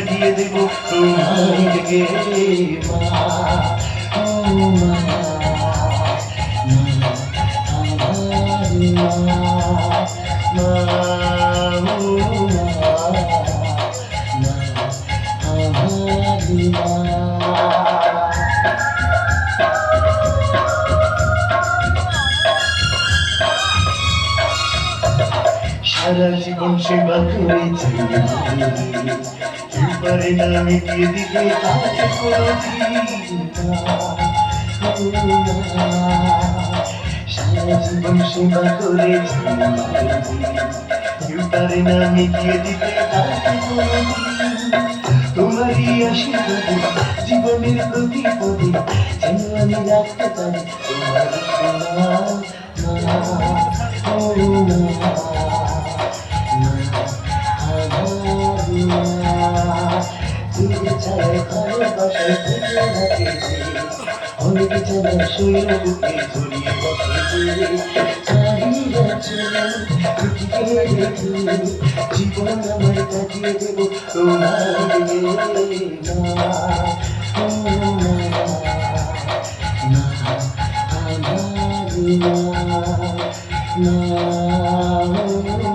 দিয়ে দেব তোমায় গে মা, ও মা, মা আমার মা, মা ও মা, মা আমার মা। সারা জীবন সেবা করেছি, এবারে না মিটিয়ে দিবে তাকে কোনদিন। সারা জীবন সেবা করেছি, এবারে না মিটিয়ে দিবে তাকে কোনদিন। তোমারই আশীর্বাদে জীবনের প্রতি পদে যেন আমি রাখতে পারি তোমার সোনা মা, ও মা, অনেক জায়গায় শৈল বুকে জড়িয়ে জীবন আমার কাটিয়ে দেব তোমার মা, মা, মা, মা, মা।